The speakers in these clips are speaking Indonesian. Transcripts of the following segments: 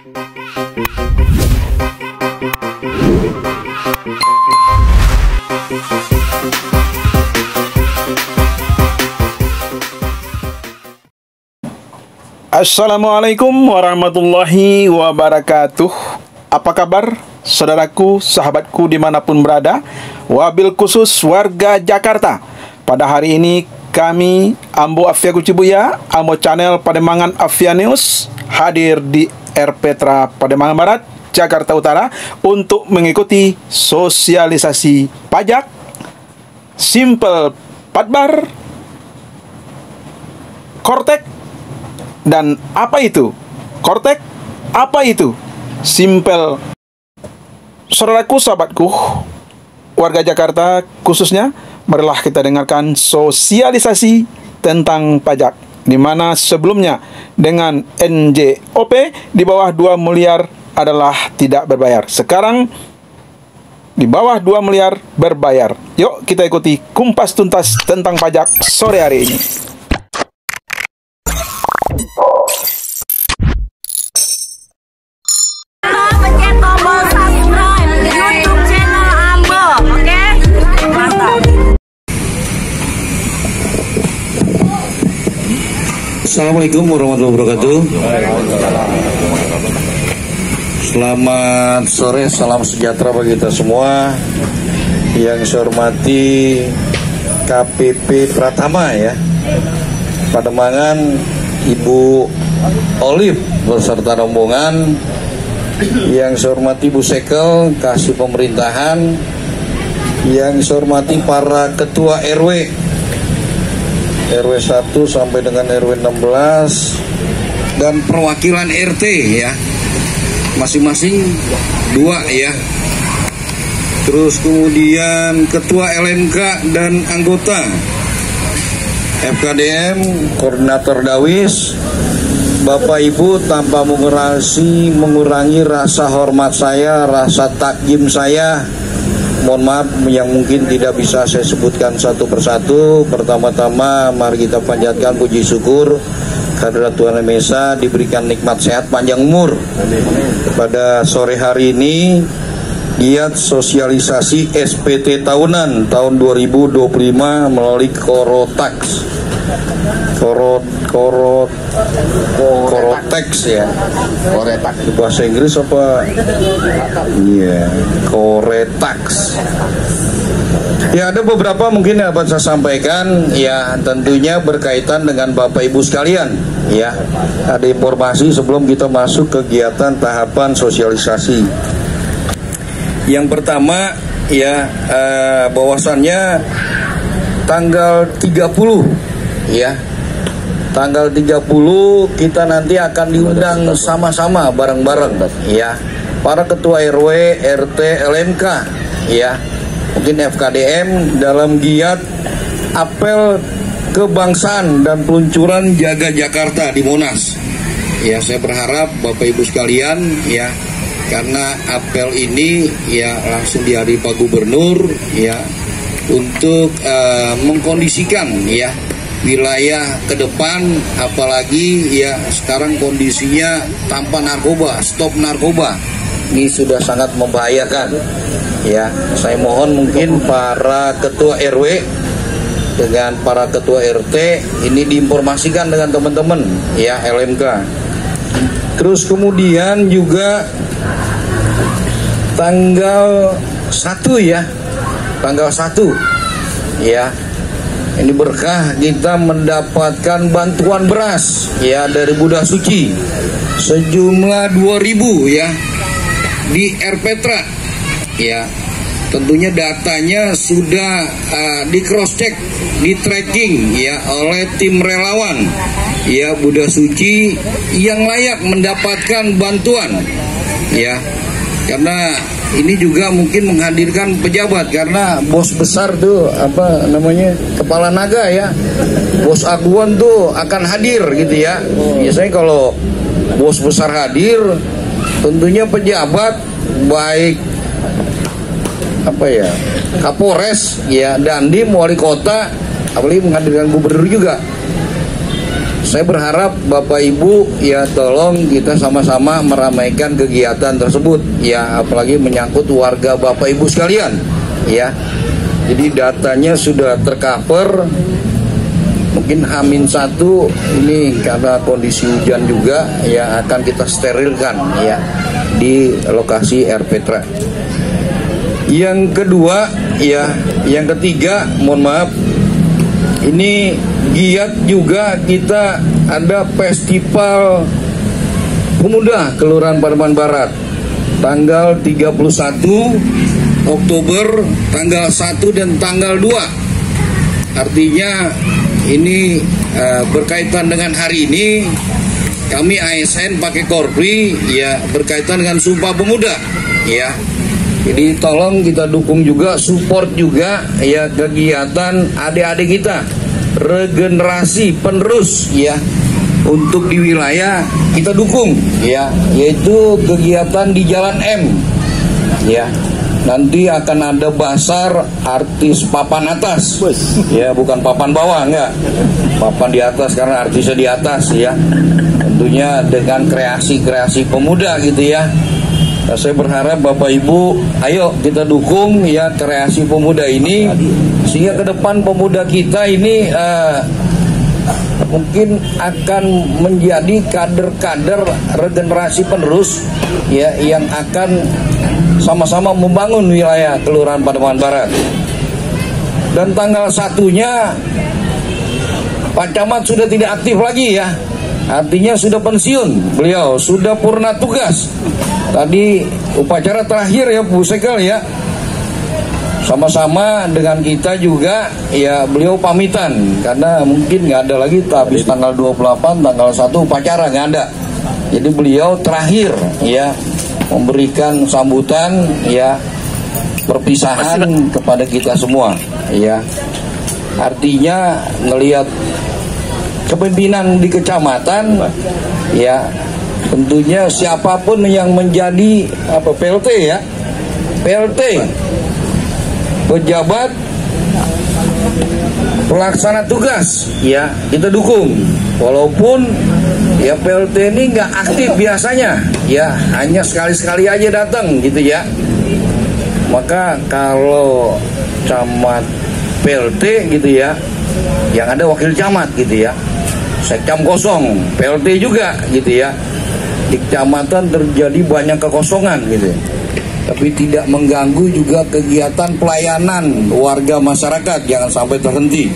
Assalamualaikum warahmatullahi wabarakatuh. Apa kabar saudaraku, sahabatku dimanapun berada, wabil khusus warga Jakarta. Pada hari ini kami Ambo Afia Kucibuya, Ambo Channel Pademangan Afia News hadir di Erpetra Pademangan Barat, Jakarta Utara untuk mengikuti sosialisasi pajak Simpel Padbar, Kortek. Dan apa itu Kortek? Apa itu Simpel? Saudaraku, sahabatku, warga Jakarta khususnya, marilah kita dengarkan sosialisasi tentang pajak, di mana sebelumnya dengan NJOP di bawah 2 miliar adalah tidak berbayar. Sekarang di bawah 2 miliar berbayar. Yuk kita ikuti kumpas tuntas tentang pajak sore hari ini. Pencet tombol subscribe di YouTube channel Ambo, oke? Mantap. Assalamualaikum warahmatullahi wabarakatuh. Selamat sore, salam sejahtera bagi kita semua. Yang saya hormati KPP Pratama ya, Pademangan, Ibu Olive beserta rombongan. Yang saya hormati Bu Sekel, Kasih Pemerintahan. Yang saya hormati para ketua RW 1 sampai dengan RW 16 dan perwakilan RT ya, masing-masing 2 ya. Terus kemudian ketua LMK dan anggota FKDM, koordinator Dawis. Bapak Ibu, tanpa mengurangi rasa hormat saya, rasa takjim saya, mohon maaf yang mungkin tidak bisa saya sebutkan satu persatu. Pertama-tama mari kita panjatkan puji syukur kehadirat Tuhan Yang Maha Esa, diberikan nikmat sehat panjang umur. Pada sore hari ini giat sosialisasi SPT tahunan tahun 2025 melalui Korotax. Korotex ya. Koretax bahasa Inggris apa? Iya, Koretax. Ya, ada beberapa mungkin yang dapat saya sampaikan ya, tentunya berkaitan dengan Bapak Ibu sekalian ya. Ada informasi sebelum kita masuk kegiatan tahapan sosialisasi. Yang pertama ya, bahwasannya tanggal 30 ya, tanggal 30 kita nanti akan diundang sama-sama bareng-bareng ya, para ketua RW, RT, LMK ya, mungkin FKDM dalam giat apel kebangsaan dan peluncuran Jaga Jakarta di Monas ya. Saya berharap Bapak Ibu sekalian ya, karena apel ini ya langsung dihadiri Pak Gubernur ya, untuk mengkondisikan ya wilayah ke depan, apalagi ya sekarang kondisinya tanpa narkoba, stop narkoba, ini sudah sangat membahayakan ya. Saya mohon mungkin para ketua RW dengan para ketua RT ini diinformasikan dengan teman-teman ya LMK. Terus kemudian juga tanggal 1 ya, tanggal 1 ya, ini berkah kita mendapatkan bantuan beras ya dari Buddha Suci sejumlah 2.000 ya di Erpetra ya. Tentunya datanya sudah di cross check, di tracking ya oleh tim relawan ya Buddha Suci yang layak mendapatkan bantuan ya. Karena ini juga mungkin menghadirkan pejabat, karena bos besar tuh apa namanya, kepala naga ya, bos aguan tuh akan hadir gitu ya. Biasanya kalau bos besar hadir, tentunya pejabat baik apa ya, Kapolres ya, Dandim, wali kota, apalagi menghadirkan gubernur juga, saya berharap Bapak Ibu ya tolong kita sama-sama meramaikan kegiatan tersebut ya, apalagi menyangkut warga Bapak Ibu sekalian ya. Jadi datanya sudah tercover. Mungkin H-1 ini karena kondisi hujan juga ya akan kita sterilkan ya di lokasi Air Petra. Yang kedua ya, yang ketiga mohon maaf, ini giat juga kita ada festival pemuda Kelurahan Pademangan Barat tanggal 31 Oktober, tanggal 1 dan tanggal 2. Artinya ini berkaitan dengan hari ini kami ASN pakai Korpri ya, berkaitan dengan Sumpah Pemuda ya. Jadi tolong kita dukung juga, support juga ya kegiatan adik-adik kita, regenerasi penerus ya untuk di wilayah kita dukung ya, yaitu kegiatan di Jalan M ya. Nanti akan ada basar artis papan atas ya, bukan papan bawah, enggak, papan di atas karena artisnya di atas ya, tentunya dengan kreasi-kreasi pemuda gitu ya. Nah, saya berharap Bapak Ibu ayo kita dukung ya kreasi pemuda ini, sehingga ke depan pemuda kita ini mungkin akan menjadi kader-kader regenerasi penerus ya, yang akan sama-sama membangun wilayah Kelurahan Pademangan Barat. Dan tanggal 1-nya Pak Camat sudah tidak aktif lagi ya, artinya sudah pensiun, beliau sudah purna tugas. Tadi upacara terakhir ya Bu Sekel ya, sama-sama dengan kita juga ya, beliau pamitan karena mungkin nggak ada lagi, habis tanggal 28 tanggal 1 upacara nggak ada. Jadi beliau terakhir ya memberikan sambutan ya perpisahan kepada kita semua ya. Artinya ngelihat kepemimpinan di kecamatan ya, tentunya siapapun yang menjadi PLT ya, PLT pejabat pelaksana tugas ya, kita dukung. Walaupun ya PLT ini nggak aktif biasanya ya, hanya sekali-sekali aja datang gitu ya. Maka kalau camat PLT gitu ya, yang ada wakil camat gitu ya, sekcam kosong, PLT juga gitu ya. Di kecamatan terjadi banyak kekosongan gitu, tapi tidak mengganggu juga kegiatan pelayanan warga masyarakat. Jangan sampai terhenti,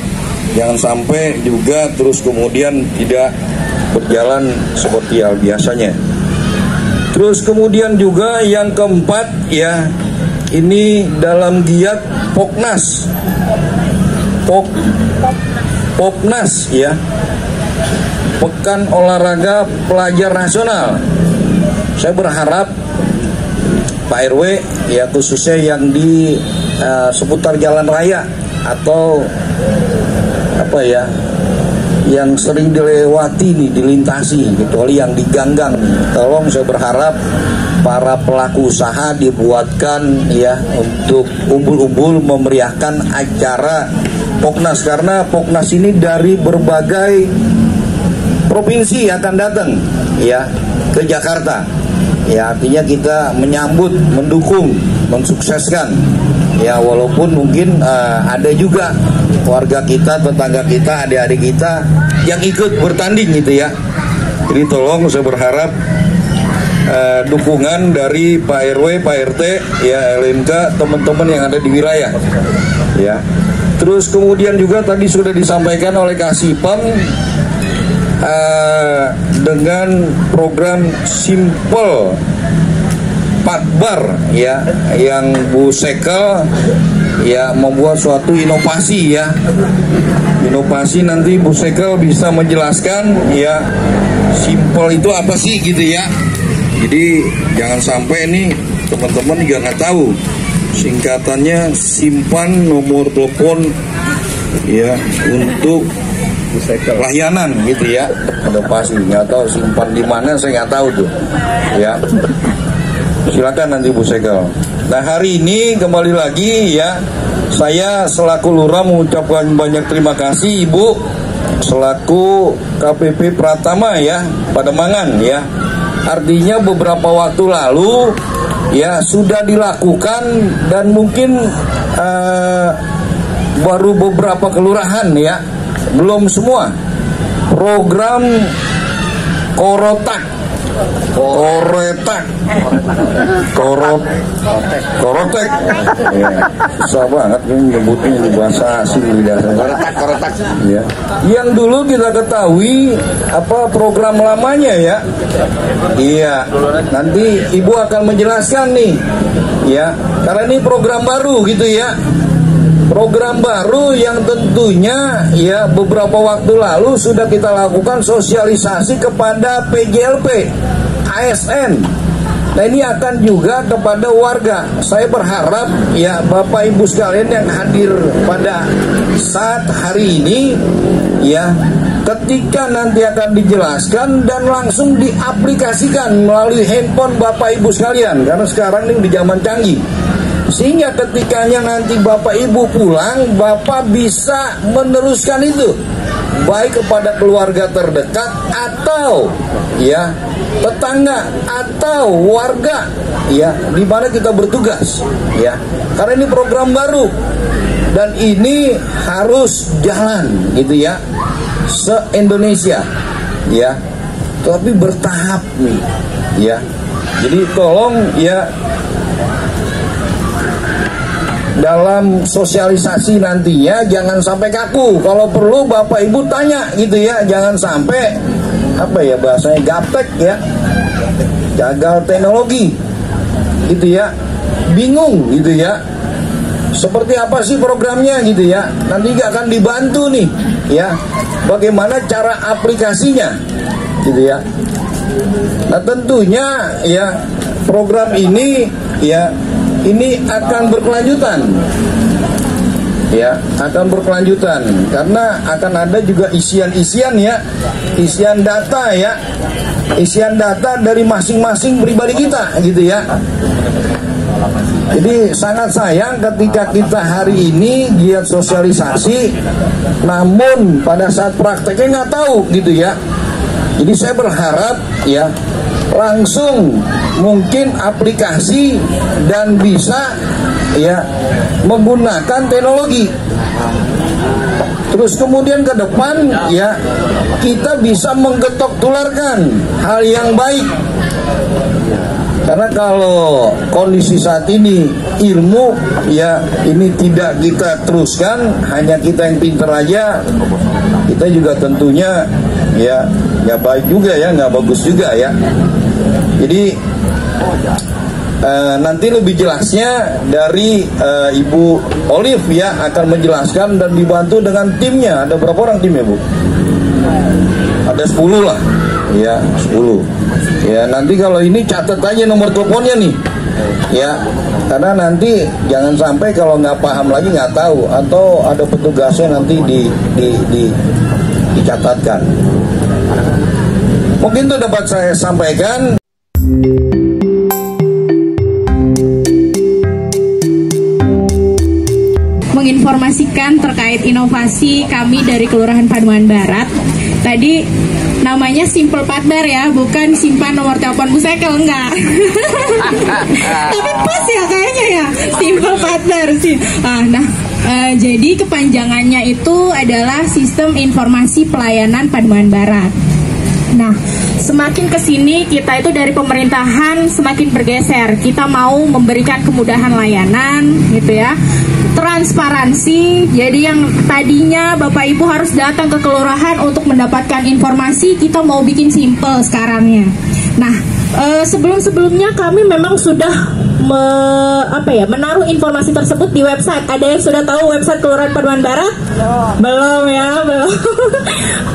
jangan sampai juga terus kemudian tidak berjalan seperti hal biasanya. Terus kemudian juga yang keempat ya, ini dalam giat Poknas, Popnas ya, Pekan Olahraga Pelajar Nasional. Saya berharap Pak RW ya, khususnya yang di seputar jalan raya atau apa ya, yang sering dilewati nih, dilintasi, kecuali yang diganggang, tolong saya berharap para pelaku usaha dibuatkan ya untuk umbul-umbul memeriahkan acara Poknas, karena Poknas ini dari berbagai provinsi akan datang ya ke Jakarta ya. Artinya kita menyambut, mendukung, mensukseskan ya, walaupun mungkin ada juga warga kita, tetangga kita, adik-adik kita yang ikut bertanding gitu ya. Jadi tolong saya berharap dukungan dari Pak RW, Pak RT ya, LMK, teman-teman yang ada di wilayah ya. Terus kemudian juga tadi sudah disampaikan oleh Kasipam dengan program Simple Patbar ya, yang Bu Sekel ya membuat suatu inovasi ya. Inovasi nanti Bu Sekel bisa menjelaskan ya, simple itu apa sih gitu ya. Jadi jangan sampai nih teman-teman juga nggak tahu singkatannya, simpan nomor telepon ya untuk layanan gitu ya. Ada pasti nggak tahu simpan di mana, saya nggak tahu tuh ya. Silakan nanti Bu Sekel. Nah hari ini kembali lagi ya, saya selaku lurah mengucapkan banyak terima kasih Ibu selaku KPP Pratama ya, Pademangan ya. Artinya beberapa waktu lalu ya sudah dilakukan dan mungkin baru beberapa kelurahan ya, belum semua. Program Korotek, ya, susah banget nyebutnya di bahasa asing Korotek, ya. Yang dulu kita ketahui apa program lamanya ya, iya. Nanti Ibu akan menjelaskan nih, ya, karena ini program baru gitu ya. Program baru yang tentunya ya beberapa waktu lalu sudah kita lakukan sosialisasi kepada PJLP, ASN. Nah ini akan juga kepada warga. Saya berharap ya Bapak Ibu sekalian yang hadir pada saat hari ini ya, ketika nanti akan dijelaskan dan langsung diaplikasikan melalui handphone Bapak Ibu sekalian, karena sekarang ini di zaman canggih. Sehingga ketikanya nanti Bapak Ibu pulang, Bapak bisa meneruskan itu baik kepada keluarga terdekat atau ya tetangga atau warga ya di mana kita bertugas ya. Karena ini program baru dan ini harus jalan gitu ya se-Indonesia ya. Tapi bertahap nih ya. Jadi tolong ya dalam sosialisasi nantinya jangan sampai kaku. Kalau perlu Bapak Ibu tanya gitu ya, jangan sampai apa ya bahasanya gaptek ya, gagal teknologi gitu ya, bingung gitu ya, seperti apa sih programnya gitu ya. Nanti akan dibantu nih ya, bagaimana cara aplikasinya gitu ya. Nah tentunya ya program ini ya ini akan berkelanjutan ya, akan berkelanjutan karena akan ada juga isian-isian ya, isian data ya, isian data dari masing-masing pribadi kita gitu ya. Jadi sangat sayang ketika kita hari ini giat sosialisasi namun pada saat prakteknya nggak tahu gitu ya. Jadi saya berharap ya langsung mungkin aplikasi dan bisa ya menggunakan teknologi. Terus kemudian ke depan ya kita bisa menggetok tularkan hal yang baik. Karena kalau kondisi saat ini ilmu ya ini tidak kita teruskan, hanya kita yang pintar aja, kita juga tentunya ya nggak baik juga ya, nggak bagus juga ya. Jadi nanti lebih jelasnya dari Ibu Olive ya akan menjelaskan dan dibantu dengan timnya. Ada berapa orang timnya Bu? Ada 10 lah ya, 10 ya. Nanti kalau ini catat aja nomor teleponnya nih ya, karena nanti jangan sampai kalau nggak paham lagi nggak tahu atau ada petugasnya nanti dicatatkan. Mungkin itu dapat saya sampaikan. Menginformasikan terkait inovasi kami dari Kelurahan Pademangan Barat. Tadi namanya Simple Partner ya, bukan simpan nomor telepon Bu Sekel, enggak. Tapi pas ya kayaknya ya, Simple Partner sih. Jadi kepanjangannya itu adalah Sistem Informasi Pelayanan Pademangan Barat. Nah, semakin kesini kita itu dari pemerintahan semakin bergeser. Kita mau memberikan kemudahan layanan, gitu ya. Transparansi. Jadi yang tadinya Bapak Ibu harus datang ke kelurahan untuk mendapatkan informasi, kita mau bikin simple sekarangnya. Nah, sebelum-sebelumnya kami memang sudah menaruh informasi tersebut di website. Ada yang sudah tahu website Kelurahan Pademangan Barat? Belum ya, belum.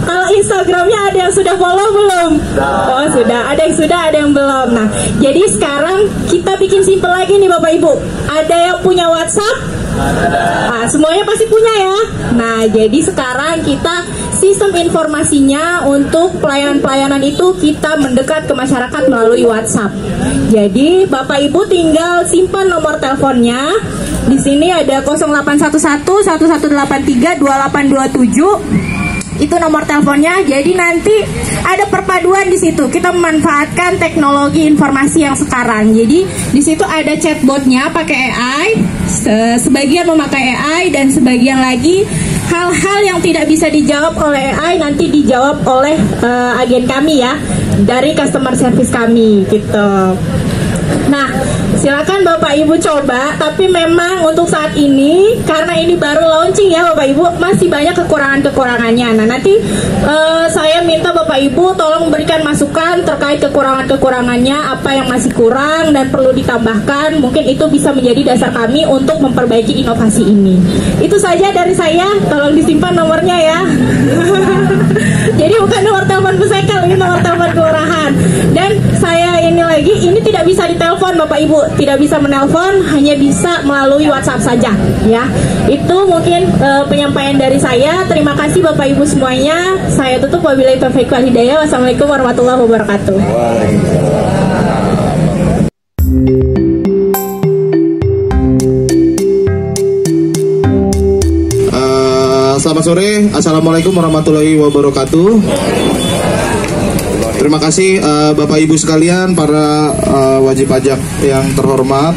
Kalau Instagramnya ada yang sudah follow belum? Oh sudah, ada yang sudah, ada yang belum. Nah, jadi sekarang kita bikin simple lagi nih Bapak Ibu. Ada yang punya WhatsApp? Nah, semuanya pasti punya ya. Nah, jadi sekarang kita sistem informasinya untuk pelayanan-pelayanan itu kita mendekat ke masyarakat melalui WhatsApp. Jadi Bapak Ibu tinggal simpan nomor teleponnya. Di sini ada 0811 1183 2827. Itu nomor teleponnya. Jadi nanti ada perpaduan di situ. Kita memanfaatkan teknologi informasi yang sekarang. Jadi di situ ada chatbotnya pakai AI. Sebagian memakai AI dan sebagian lagi hal-hal yang tidak bisa dijawab oleh AI nanti dijawab oleh agen kami ya, dari customer service kami gitu. Nah, silakan Bapak Ibu coba, tapi memang untuk saat ini karena ini baru launching ya Bapak Ibu, masih banyak kekurangan-kekurangannya. Nah, nanti saya minta Bapak Ibu tolong berikan masukan terkait kekurangan-kekurangannya, apa yang masih kurang dan perlu ditambahkan. Mungkin itu bisa menjadi dasar kami untuk memperbaiki inovasi ini. Itu saja dari saya, tolong disimpan nomornya ya. Jadi bukan nomor telepon Pusekel, ini nomor telepon kelurahan. Dan saya ini tidak bisa ditelepon Bapak Ibu, tidak bisa menelpon, hanya bisa melalui WhatsApp saja ya. Itu mungkin penyampaian dari saya. Terima kasih Bapak Ibu semuanya. Saya tutup, wabillahi taufiq wal hidayah. Wassalamualaikum warahmatullahi wabarakatuh. Selamat sore, Assalamualaikum warahmatullahi wabarakatuh. Terima kasih Bapak Ibu sekalian, para wajib pajak yang terhormat,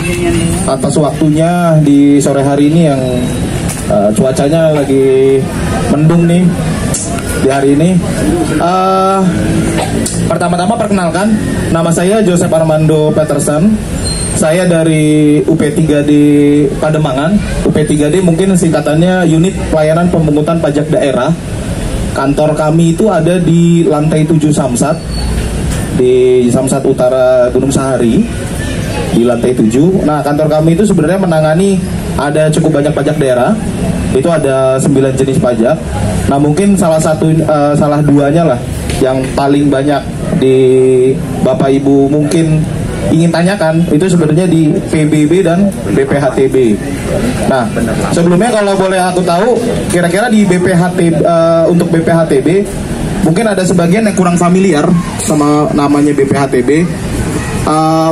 atas waktunya di sore hari ini yang cuacanya lagi mendung nih di hari ini. Pertama-tama perkenalkan, nama saya Joseph Armando Peterson. Saya dari UP3D Pademangan. UP3D mungkin singkatannya Unit Pelayanan Pemungutan Pajak Daerah. Kantor kami itu ada di lantai 7 Samsat, di Samsat Utara Gunung Sahari, di lantai 7. Nah, kantor kami itu sebenarnya menangani ada cukup banyak pajak daerah. Itu ada 9 jenis pajak. Nah, mungkin salah duanya lah yang paling banyak di Bapak Ibu mungkin ingin tanyakan, itu sebenarnya di PBB dan BPHTB. Nah, sebelumnya kalau boleh aku tahu, kira-kira di BPHTB, untuk BPHTB mungkin ada sebagian yang kurang familiar sama namanya BPHTB.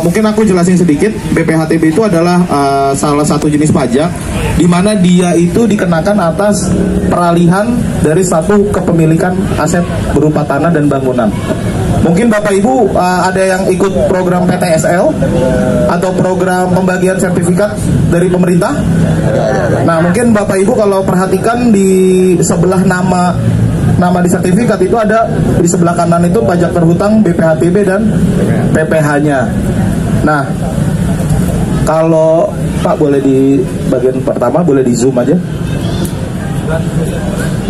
Mungkin aku jelasin sedikit. BPHTB itu adalah salah satu jenis pajak di mana dia itu dikenakan atas peralihan dari satu kepemilikan aset berupa tanah dan bangunan. Mungkin Bapak Ibu ada yang ikut program PTSL atau program pembagian sertifikat dari pemerintah. Nah, mungkin Bapak Ibu kalau perhatikan di sebelah nama di sertifikat itu ada di sebelah kanan itu pajak terhutang, BPHTB dan PPh-nya. Nah, kalau Pak boleh di bagian pertama boleh di zoom aja.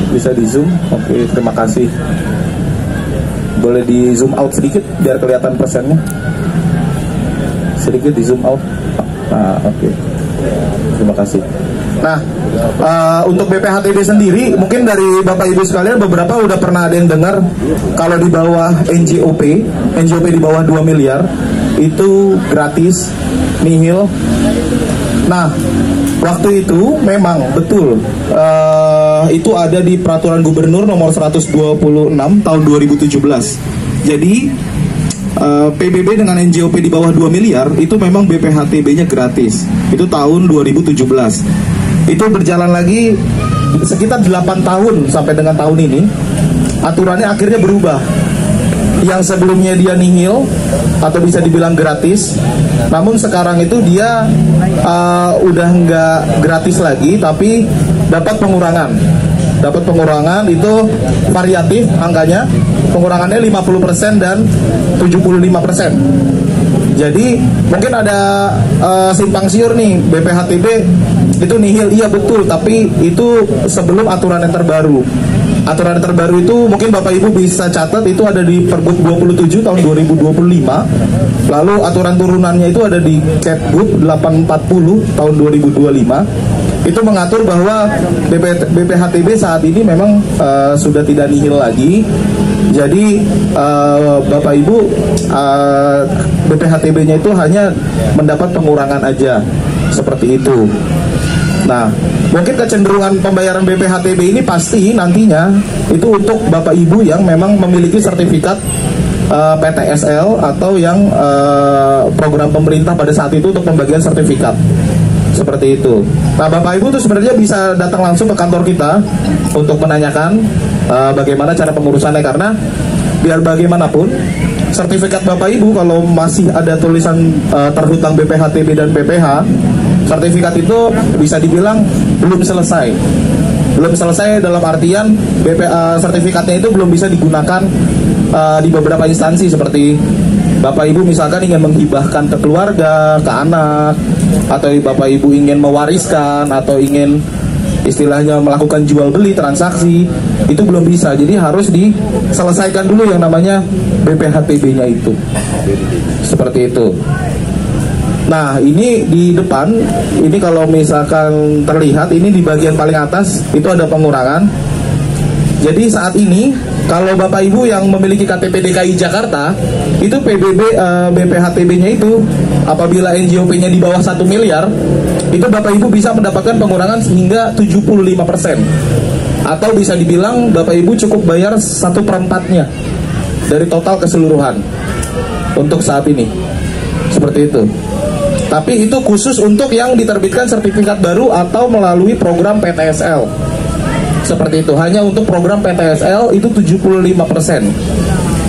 Bisa di zoom. Oke, terima kasih. Boleh di zoom out sedikit biar kelihatan persennya. Sedikit di zoom out. Nah, oke. Terima kasih. Nah, untuk BPHTB sendiri, mungkin dari Bapak Ibu sekalian beberapa udah pernah ada yang dengar kalau di bawah NJOP di bawah 2 miliar itu gratis, nihil. Nah, waktu itu memang betul itu ada di Peraturan Gubernur nomor 126 tahun 2017. Jadi PBB dengan NJOP di bawah 2 miliar itu memang BPHTB-nya gratis. Itu tahun 2017. Itu berjalan lagi sekitar 8 tahun sampai dengan tahun ini. Aturannya akhirnya berubah. Yang sebelumnya dia nihil atau bisa dibilang gratis, namun sekarang itu dia udah nggak gratis lagi, tapi dapat pengurangan. Dapat pengurangan itu variatif angkanya. Pengurangannya 50% dan 75%. Jadi mungkin ada simpang siur nih, BPHTB itu nihil, iya betul, tapi itu sebelum aturan yang terbaru. Aturan yang terbaru itu mungkin Bapak Ibu bisa catat, itu ada di Pergub 27 tahun 2025. Lalu aturan turunannya itu ada di Kepgub 840 tahun 2025. Itu mengatur bahwa BPHTB saat ini memang sudah tidak nihil lagi. Jadi Bapak Ibu BPHTB-nya itu hanya mendapat pengurangan aja, seperti itu. Nah, mungkin kecenderungan pembayaran BPHTB ini pasti nantinya itu untuk Bapak Ibu yang memang memiliki sertifikat PTSL atau yang program pemerintah pada saat itu untuk pembagian sertifikat Seperti itu. Nah, Bapak Ibu tuh sebenarnya bisa datang langsung ke kantor kita untuk menanyakan bagaimana cara pengurusannya, karena biar bagaimanapun sertifikat Bapak Ibu kalau masih ada tulisan terhutang BPHTB dan BPH, sertifikat itu bisa dibilang belum selesai. Belum selesai dalam artian sertifikatnya itu belum bisa digunakan di beberapa instansi, seperti Bapak Ibu misalkan ingin menghibahkan ke keluarga, ke anak, atau Bapak Ibu ingin mewariskan, atau ingin istilahnya melakukan jual beli transaksi, itu belum bisa. Jadi harus diselesaikan dulu yang namanya BPHTB-nya itu. Seperti itu. Nah, ini di depan, ini kalau misalkan terlihat, ini di bagian paling atas itu ada pengurangan. Jadi saat ini kalau Bapak Ibu yang memiliki KTP DKI Jakarta, itu BPHTB-nya itu apabila NJOP-nya di bawah 1 miliar, itu Bapak Ibu bisa mendapatkan pengurangan hingga 75%. Atau bisa dibilang Bapak Ibu cukup bayar 1/4-nya dari total keseluruhan untuk saat ini. Seperti itu. Tapi itu khusus untuk yang diterbitkan sertifikat baru atau melalui program PTSL. Seperti itu, hanya untuk program PTSL itu 75%.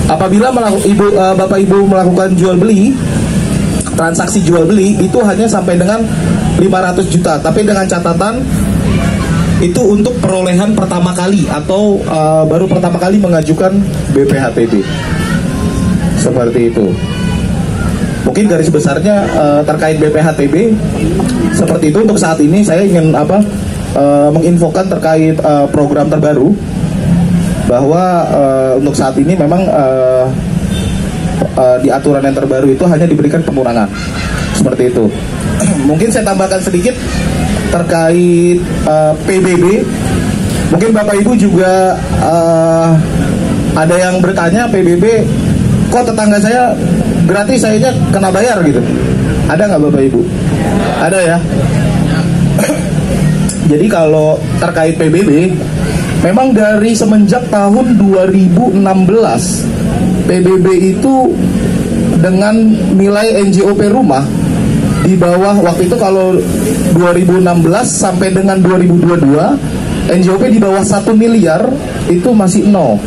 Apabila Bapak Ibu melakukan jual beli, transaksi jual beli itu hanya sampai dengan 500 juta. Tapi dengan catatan itu untuk perolehan pertama kali atau baru pertama kali mengajukan BPHTB. Seperti itu. Mungkin garis besarnya terkait BPHTB seperti itu. Untuk saat ini saya ingin menginfokan terkait program terbaru, bahwa untuk saat ini memang di aturan yang terbaru itu hanya diberikan pengurangan seperti itu. Mungkin saya tambahkan sedikit terkait PBB. Mungkin Bapak Ibu juga ada yang bertanya, PBB kok tetangga saya gratis, sayanya kena bayar gitu. Ada nggak Bapak Ibu? Ada ya. Jadi kalau terkait PBB, memang dari semenjak tahun 2016 PBB itu dengan nilai NJOP rumah di bawah, waktu itu kalau 2016 sampai dengan 2022 NJOP di bawah 1 miliar itu masih 0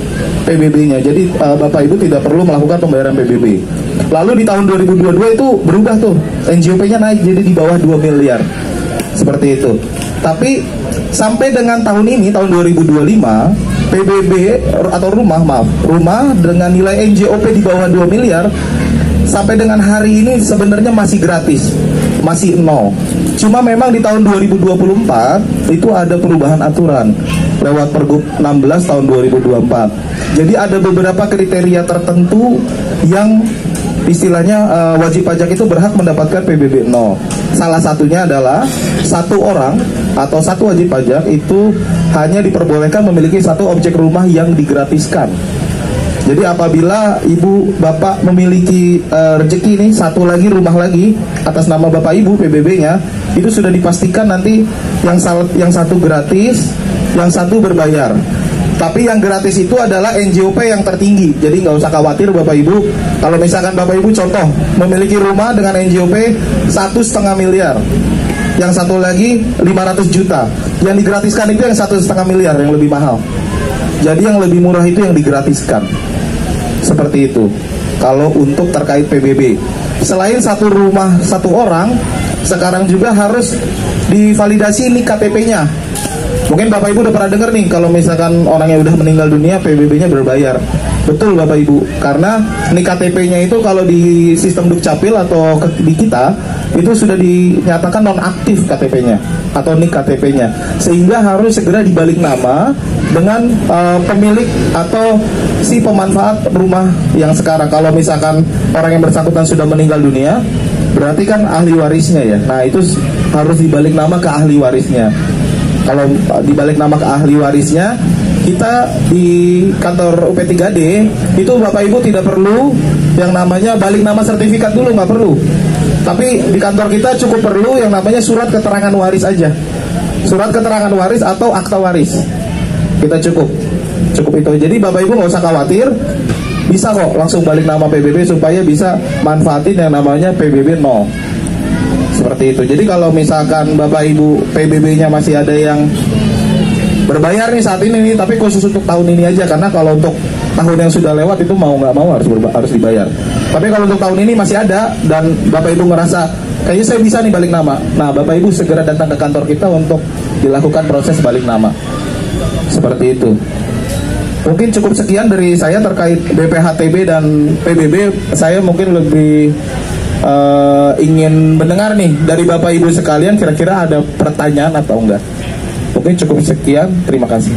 PBB-nya. Jadi Bapak Ibu tidak perlu melakukan pembayaran PBB. Lalu di tahun 2022 itu berubah tuh, NJOP-nya naik jadi di bawah 2 miliar. Seperti itu. Tapi sampai dengan tahun ini, tahun 2025, PBB atau rumah dengan nilai NJOP di bawah 2 miliar sampai dengan hari ini sebenarnya masih gratis, masih 0. Cuma memang di tahun 2024 itu ada perubahan aturan lewat Pergub 16 tahun 2024. Jadi ada beberapa kriteria tertentu yang istilahnya wajib pajak itu berhak mendapatkan PBB 0. Salah satunya adalah satu orang atau satu wajib pajak itu hanya diperbolehkan memiliki satu objek rumah yang digratiskan. Jadi apabila ibu bapak memiliki rezeki nih, satu lagi rumah lagi atas nama bapak ibu PBB-nya, itu sudah dipastikan nanti yang satu gratis, yang satu berbayar. Tapi yang gratis itu adalah NJOP yang tertinggi. Jadi nggak usah khawatir Bapak Ibu. Kalau misalkan Bapak Ibu contoh memiliki rumah dengan NJOP 1,5 miliar, yang satu lagi 500 juta, yang digratiskan itu yang 1,5 miliar yang lebih mahal. Jadi yang lebih murah itu yang digratiskan. Seperti itu. Kalau untuk terkait PBB, selain satu rumah satu orang, sekarang juga harus divalidasi nih KTP-nya. Mungkin Bapak Ibu udah pernah dengar nih, kalau misalkan orang yang udah meninggal dunia PBB-nya berbayar. Betul Bapak Ibu, karena nik KTP-nya itu kalau di sistem Dukcapil atau di kita itu sudah dinyatakan nonaktif KTP-nya atau nik KTP-nya, sehingga harus segera dibalik nama dengan pemilik atau si pemanfaat rumah yang sekarang. Kalau misalkan orang yang bersangkutan sudah meninggal dunia, berarti kan ahli warisnya ya. Nah itu harus dibalik nama ke ahli warisnya. Kalau dibalik nama ke ahli warisnya, kita di kantor UP3D itu Bapak Ibu tidak perlu yang namanya balik nama sertifikat dulu, nggak perlu. Tapi di kantor kita cukup perlu yang namanya surat keterangan waris aja. Surat keterangan waris atau akta waris. Kita cukup itu. Jadi Bapak Ibu nggak usah khawatir, bisa kok langsung balik nama PBB supaya bisa manfaatin yang namanya PBB 0. Seperti itu. Jadi kalau misalkan Bapak Ibu PBB-nya masih ada yang berbayar nih saat ini nih, tapi khusus untuk tahun ini aja, karena kalau untuk tahun yang sudah lewat itu mau nggak mau harus dibayar. Tapi kalau untuk tahun ini masih ada dan Bapak Ibu ngerasa kayaknya saya bisa nih balik nama, nah Bapak Ibu segera datang ke kantor kita untuk dilakukan proses balik nama. Seperti itu. Mungkin cukup sekian dari saya terkait BPHTB dan PBB. Saya mungkin lebih ingin mendengar nih dari Bapak Ibu sekalian, kira-kira ada pertanyaan atau enggak. Mungkin cukup sekian, terima kasih.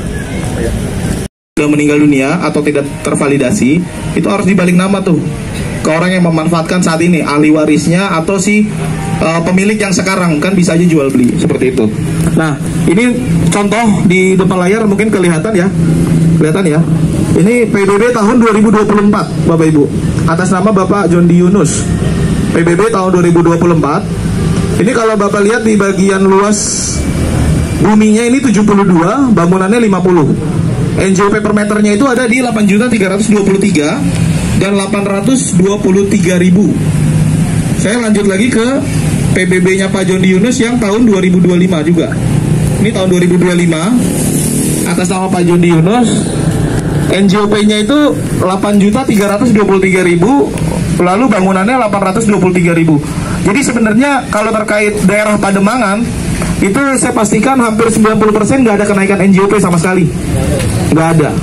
Sudah meninggal dunia atau tidak tervalidasi, itu harus dibalik nama tuh ke orang yang memanfaatkan saat ini, ahli warisnya atau si pemilik yang sekarang, kan bisa aja jual beli seperti itu. Nah, ini contoh di depan layar mungkin kelihatan ya. Kelihatan ya. Ini PBB tahun 2024, Bapak Ibu. Atas nama Bapak John D. Yunus. PBB tahun 2024. Ini kalau Bapak lihat di bagian luas buminya ini 72, bangunannya 50. NJOP per meternya itu ada di 8.323 dan 823.000. Saya lanjut lagi ke PBB-nya Pak John D. Yunus yang tahun 2025 juga. Ini tahun 2025 atas nama Pak John D. Yunus. NJOP-nya itu 8.323.000, lalu bangunannya 823.000. Jadi sebenarnya kalau terkait daerah Pademangan itu saya pastikan hampir 90% nggak ada kenaikan NJOP sama sekali. Nggak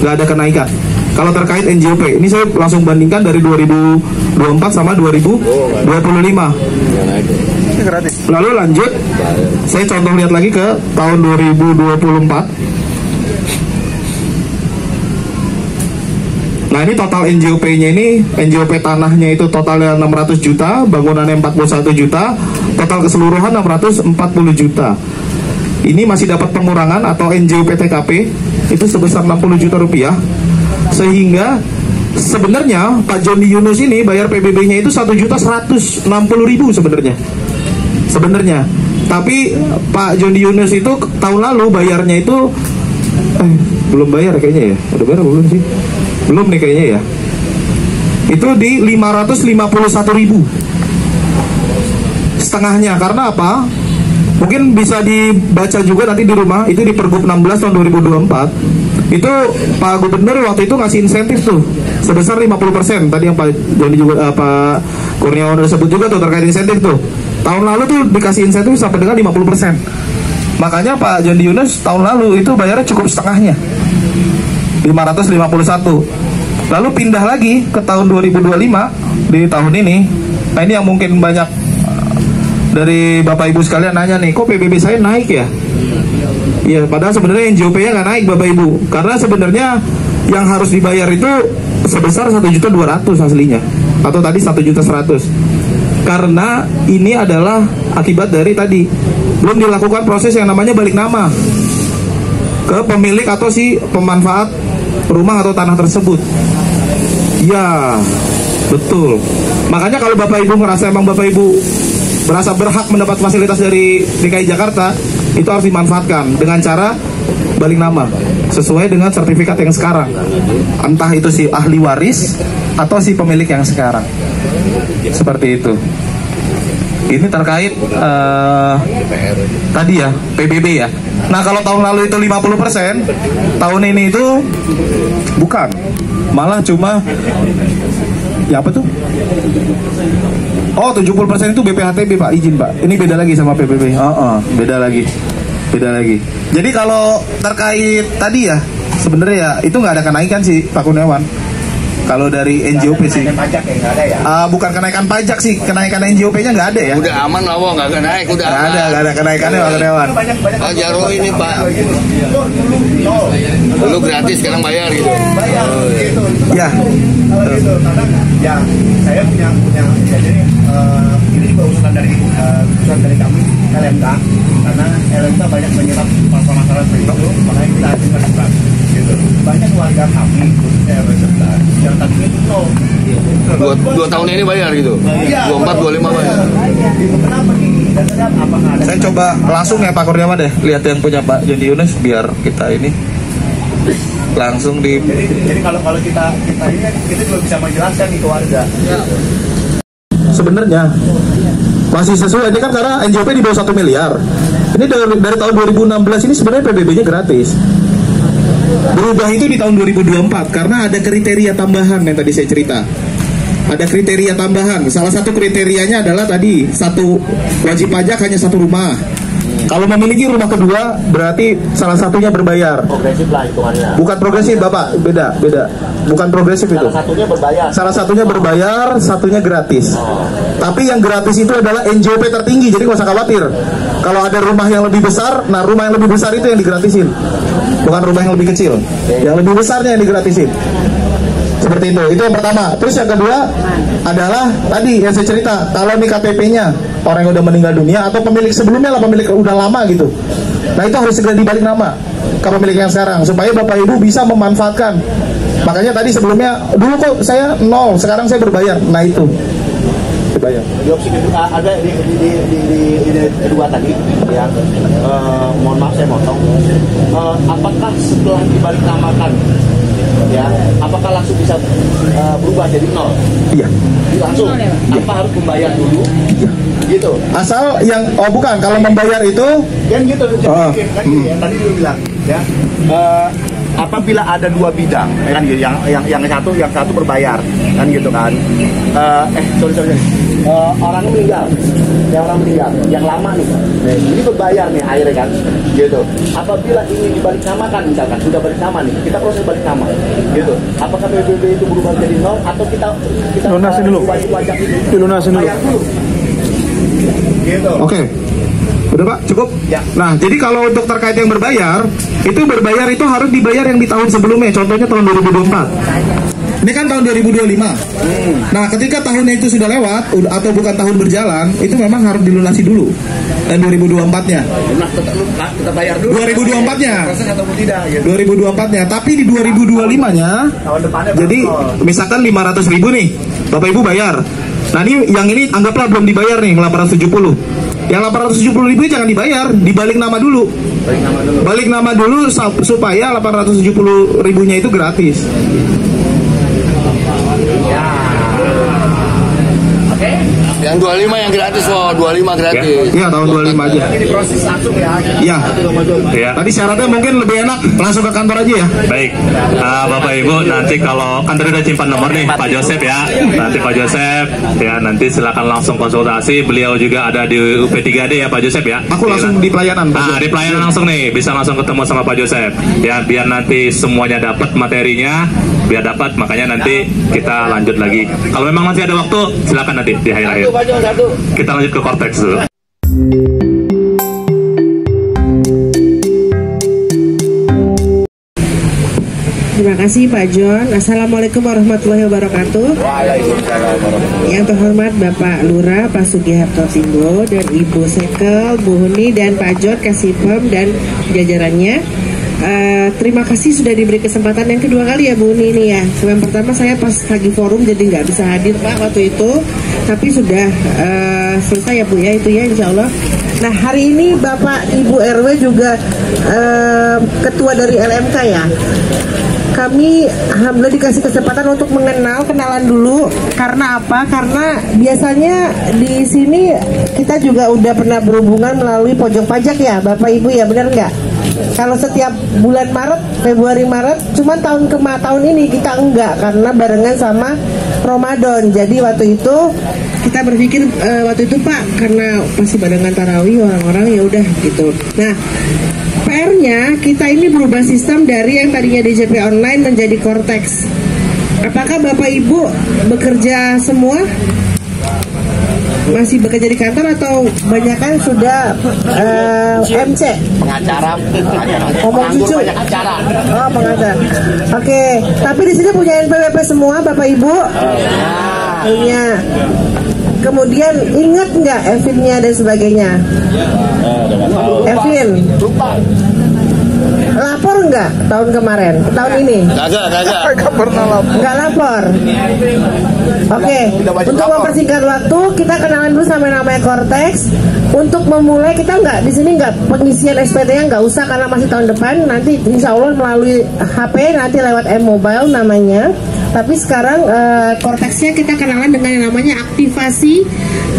ada kenaikan. Kalau terkait NJOP, ini saya langsung bandingkan dari 2024 sama 2025. Lalu lanjut, saya contoh lihat lagi ke tahun 2024. Nah ini total NJOP-nya ini, NJOP tanahnya itu totalnya 600 juta, bangunannya 41 juta, total keseluruhan 640 juta. Ini masih dapat pengurangan atau NJOP TKP itu sebesar 60 juta rupiah. Sehingga sebenarnya Pak John D. Yunus ini bayar PBB-nya itu 1.160.000 sebenarnya. Tapi Pak John D. Yunus itu tahun lalu bayarnya itu belum bayar kayaknya ya. Udah bayar belum sih? Belum nih kayaknya ya. Itu di 551.000 setengahnya. Karena apa? Mungkin bisa dibaca juga nanti di rumah. Itu di Pergub 16 tahun 2024. Itu Pak Gubernur waktu itu ngasih insentif tuh sebesar 50%. Tadi yang Pak Joni juga Pak Kurniawan udah sebut juga tuh terkait insentif tuh. Tahun lalu tuh dikasih insentif sampai dengan 50%. Makanya Pak John D. Yunus tahun lalu itu bayarnya cukup setengahnya, 551. Lalu pindah lagi ke tahun 2025 di tahun ini. Nah ini yang mungkin banyak dari Bapak Ibu sekalian nanya nih, kok PBB saya naik ya? Iya, padahal sebenarnya NJOP-nya nggak naik Bapak Ibu. Karena sebenarnya yang harus dibayar itu sebesar 1.200.000 aslinya, atau tadi 1.100.000. Karena ini adalah akibat dari tadi belum dilakukan proses yang namanya balik nama ke pemilik atau si pemanfaat rumah atau tanah tersebut. Ya, betul. Makanya kalau Bapak Ibu merasa emang Bapak Ibu merasa berhak mendapat fasilitas dari DKI Jakarta, itu harus dimanfaatkan dengan cara balik nama sesuai dengan sertifikat yang sekarang. Entah itu si ahli waris atau si pemilik yang sekarang. Seperti itu. Ini terkait tadi ya, PBB ya. Nah kalau tahun lalu itu 50%, tahun ini itu bukan, malah cuma ya apa tuh? Oh 70% itu BPHTB Pak, izin Pak. Ini beda lagi sama PBB. Beda lagi. Jadi kalau terkait tadi ya, sebenarnya ya itu nggak ada kenaikan sih Pak Kurniawan. Kalau dari NJOP sih, pajak ya, nggak ada ya? Bukan kenaikan pajak sih, kenaikan NJOP-nya nggak ada ya? Udah aman lah, nggak naik, udah aman. Nggak ada kenaikannya Pak Kurniawan. Pak Jarwo ini Pak, dulu gratis, sekarang bayar gitu. Ya. Karena ya saya punya jadi ini juga usulan dari kami LMK, karena LMK banyak menyerap masalah seperti itu, makanya kita ajukan surat. Gitu. Banyak warga kami khususnya RW 11 yang tadinya itu dua tahun ini bayar gitu, 24, 25 bayar. Kenapa nih? Saya coba langsung ya Pak Kurniawan deh, lihat yang punya Pak John D. Yunus biar kita ini langsung di. Jadi kalau kita ini kita juga bisa menjelaskan itu warga. sebenarnya. Masih sesuai, ini kan karena NJP di bawah 1 miliar. Ini dari tahun 2016 ini sebenarnya PBB-nya gratis. Berubah itu di tahun 2024 karena ada kriteria tambahan yang tadi saya cerita. Ada kriteria tambahan. Salah satu kriterianya adalah tadi satu wajib pajak hanya satu rumah. Kalau memiliki rumah kedua berarti salah satunya berbayar. Progresif lah hitungannya. Bukan progresif Bapak, beda. Bukan progresif itu. Salah satunya berbayar. Salah satunya berbayar, satunya gratis. Tapi yang gratis itu adalah NJP tertinggi, jadi nggak usah khawatir. Kalau ada rumah yang lebih besar, nah rumah yang lebih besar itu yang digratisin. Bukan rumah yang lebih kecil. Yang lebih besarnya yang digratisin. Seperti itu yang pertama. Terus yang kedua adalah tadi yang saya cerita, kalau nih KTP-nya orang yang udah meninggal dunia atau pemilik sebelumnya lah, pemilik udah lama gitu, nah itu harus segera dibalik nama ke pemilik yang sekarang supaya Bapak Ibu bisa memanfaatkan. Makanya tadi sebelumnya dulu kok saya 0, sekarang saya berbayar. Nah itu berbayar. Di opsi kedua ada di kedua tadi ya, mohon maaf saya motong. Apakah setelah dibalik namakan ya, apakah langsung bisa berubah jadi 0? Iya. Langsung. Tanpa harus membayar dulu. Iya. Gitu. Asal yang bukan, kalau membayar itu kan gitu. Kan yang tadi dia bilang ya. Apabila ada 2 bidang, ya kan gitu, yang satu berbayar, kan gitu kan. Sorry. Orang meninggal, yang lama nih, ini berbayar nih akhirnya kan, gitu. Apabila ini dibalik namakan misalkan, sudah balik nama nih, kita proses balik nama, gitu. Apakah PBB itu berubah jadi 0 atau kita lunasin dulu, dilunasin dulu. Gitu. Oke. Udah Pak, cukup? Ya. Nah, jadi kalau untuk terkait yang berbayar itu harus dibayar yang di tahun sebelumnya, contohnya tahun 2024. Ini kan tahun 2025. Nah, ketika tahunnya itu sudah lewat atau bukan tahun berjalan, itu memang harus dilunasi dulu. Dan 2024-nya. Kita bayar dulu. 2024-nya. Proses ataupun tidak, gitu. 2024-nya. Tapi di 2025-nya, Tahun depannya jadi misalkan 500.000 nih, Bapak Ibu bayar. Nah, ini anggaplah belum dibayar nih, 870. Yang 870.000 jangan dibayar, dibalik nama dulu. Balik nama dulu supaya 870.000-nya itu gratis. Yang 25 yang gratis loh, 25 gratis. Iya, tahun 25 aja. Ini proses langsung ya. Iya. Ya. Tadi syaratnya mungkin lebih enak langsung ke kantor aja ya. Baik, Bapak Ibu nanti kalau kan tadi udah simpan nomor nih Pak Joseph ya. Nanti Pak Joseph ya nanti silakan langsung konsultasi. Beliau juga ada di UP3D ya Pak Joseph ya. Aku langsung di pelayanan. Di pelayanan langsung nih, bisa langsung ketemu sama Pak Joseph. Ya biar nanti semuanya dapat materinya, biar dapat makanya nanti kita lanjut lagi. Kalau memang masih ada waktu, silakan nanti di akhir-akhir. Kita lanjut ke Cortex dulu. Terima kasih Pak John. Assalamualaikum warahmatullahi wabarakatuh. Yang terhormat Bapak Lurah, Pak Sugiharto Timbo, dan Ibu Sekel, Bu Huni, dan Pak John, Kasipem, dan jajarannya. Terima kasih sudah diberi kesempatan yang kedua kali ya Bu Uni ini ya. Yang pertama saya pas lagi forum jadi nggak bisa hadir Pak waktu itu, tapi sudah selesai ya Bu ya itu ya insya Allah. Nah hari ini Bapak Ibu RW juga ketua dari LMK ya. Kami alhamdulillah dikasih kesempatan untuk kenalan dulu. Karena apa? Karena biasanya di sini kita juga udah pernah berhubungan melalui pojok pajak ya Bapak Ibu ya, benar nggak? Kalau setiap bulan Maret, Februari, Maret, cuman tahun ini kita enggak karena barengan sama Ramadan. Jadi waktu itu kita berpikir waktu itu Pak, karena masih barengan tarawih orang-orang ya udah gitu. Nah, PR-nya kita ini berubah sistem dari yang tadinya DJP online menjadi Cortex. Apakah Bapak Ibu bekerja semua? Masih bekerja di kantor atau banyakan sudah MC? Pengacara. Ngomong cucu. Oh, pengacara. Oke, tapi di sini punya NPWP semua Bapak Ibu? Punya. Kemudian ingat nggak Evin-nya dan sebagainya? Evin lapor nggak tahun kemarin, tahun ini? Kagak pernah lapor. Nggak lapor. Oke, untuk mempersingkat waktu kita kenalan dulu sama namanya Cortex. Untuk memulai kita nggak di sini nggak pengisian SPT-nya nggak usah karena masih tahun depan. Nanti insya Allah melalui HP nanti lewat M-Mobile namanya. Tapi sekarang Cortex-nya kita kenalan dengan yang namanya aktivasi,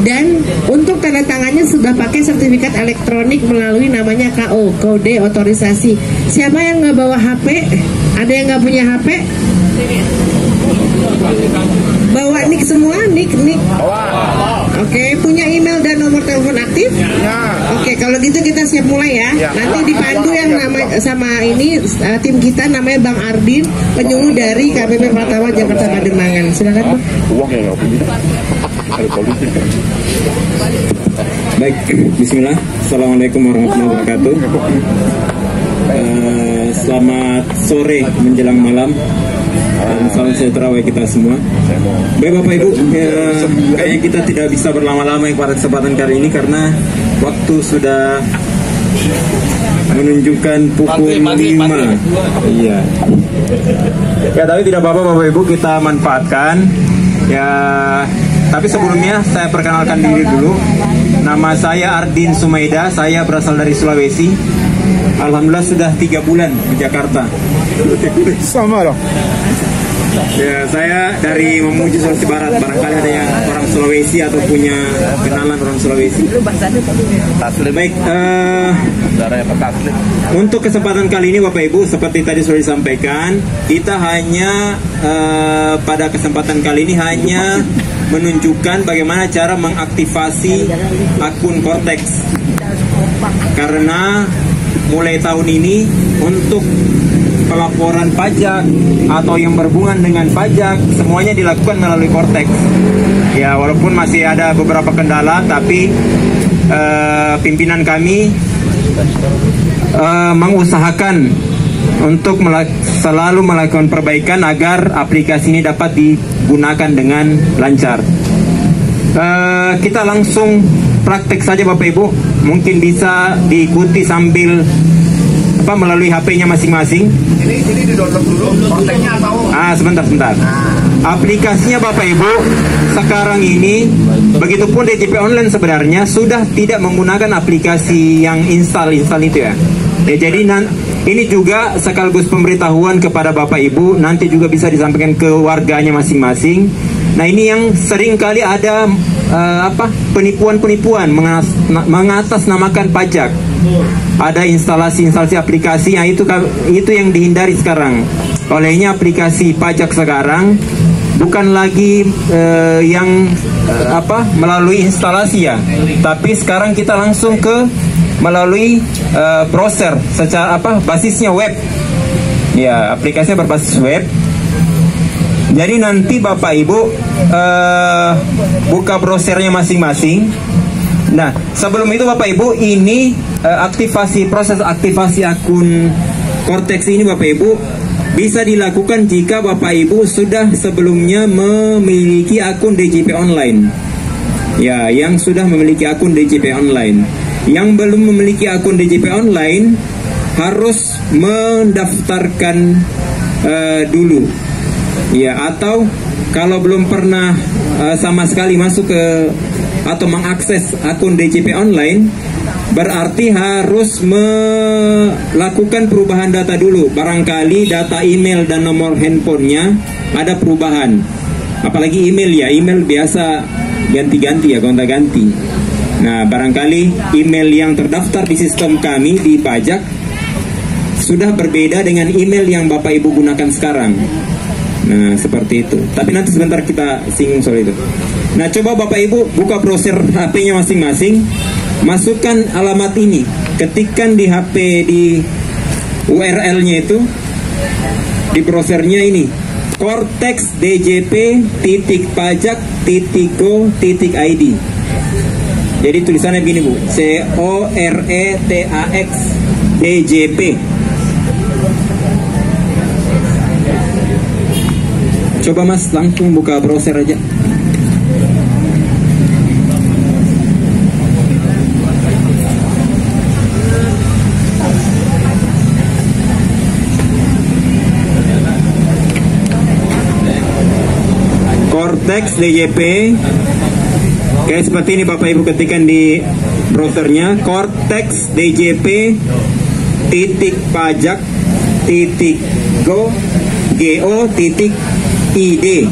dan untuk tanda tangannya sudah pakai sertifikat elektronik melalui namanya KO, kode otorisasi. Siapa yang nggak bawa HP? Ada yang nggak punya HP? Bawa nik semua, nik. Oke, punya email dan nomor telepon aktif? Oke, kalau gitu kita siap mulai ya. Nanti dipandu yang nama sama ini tim kita namanya Bang Ardin, penyuluh dari KPP Pratama Jakarta Pademangan. Silakan Bang. Baik, bismillah. Assalamualaikum warahmatullahi wabarakatuh. Selamat sore menjelang malam. Salam sejahtera bagi kita semua. Baik Bapak Ibu, kayaknya kita tidak bisa berlama-lama pada kesempatan kali ini karena waktu sudah menunjukkan pukul 5. Iya. Ya, tapi tidak apa-apa Bapak Ibu, kita manfaatkan. Ya, tapi sebelumnya saya perkenalkan diri dulu. Nama saya Ardin Sumaida, saya berasal dari Sulawesi. Alhamdulillah sudah 3 bulan di Jakarta. Sama dong. Ya, saya dari Mamuju, Sulawesi Barat. Barangkali ada yang orang Sulawesi atau punya kenalan orang Sulawesi. Baik, untuk kesempatan kali ini Bapak Ibu, seperti tadi sudah disampaikan, kita hanya pada kesempatan kali ini hanya menunjukkan bagaimana cara mengaktifasi akun Cortex. Karena mulai tahun ini untuk pelaporan pajak atau yang berhubungan dengan pajak semuanya dilakukan melalui Cortex. Ya, walaupun masih ada beberapa kendala, tapi pimpinan kami mengusahakan untuk selalu melakukan perbaikan agar aplikasi ini dapat digunakan dengan lancar. Kita langsung praktek saja Bapak Ibu, mungkin bisa diikuti sambil melalui HP-nya masing-masing. Ini di-download dulu kontennya atau? Sebentar. Aplikasinya Bapak Ibu sekarang ini, begitupun DJP Online sebenarnya sudah tidak menggunakan aplikasi yang install itu ya. Jadi ini juga sekaligus pemberitahuan kepada Bapak Ibu, nanti juga bisa disampaikan ke warganya masing-masing. Nah, ini yang sering kali ada penipuan-penipuan mengatasnamakan pajak. Ada instalasi aplikasi yang itu yang dihindari sekarang. Olehnya aplikasi pajak sekarang bukan lagi yang melalui instalasi ya, tapi sekarang kita langsung melalui browser secara basisnya web. Ya, aplikasinya berbasis web. Jadi nanti Bapak Ibu buka browsernya masing-masing. Nah, sebelum itu Bapak Ibu, ini proses aktivasi akun Cortex ini Bapak Ibu bisa dilakukan jika Bapak Ibu sudah sebelumnya memiliki akun DJP Online. Ya, yang sudah memiliki akun DJP Online. Yang belum memiliki akun DJP Online harus mendaftarkan dulu. Ya, atau kalau belum pernah sama sekali masuk ke atau mengakses akun DJP Online, berarti harus melakukan perubahan data dulu. Barangkali data email dan nomor handphonenya ada perubahan. Apalagi email ya, email biasa ganti-ganti ya, gonta-ganti. Nah, barangkali email yang terdaftar di sistem kami di pajak sudah berbeda dengan email yang Bapak Ibu gunakan sekarang. Nah, seperti itu. Tapi nanti sebentar kita singgung soal itu. Nah, coba Bapak Ibu buka browser HP-nya masing-masing, masukkan alamat ini, ketikkan di HP di URL-nya itu, di browsernya ini, cortexdjp.pajak.go.id. Jadi tulisannya begini Bu, CORETAX DJP. Coba Mas langsung buka browser aja. Cortex DJP. Oke, seperti ini Bapak Ibu ketikkan di browsernya, cortexdjp.pajak.go.id. ID.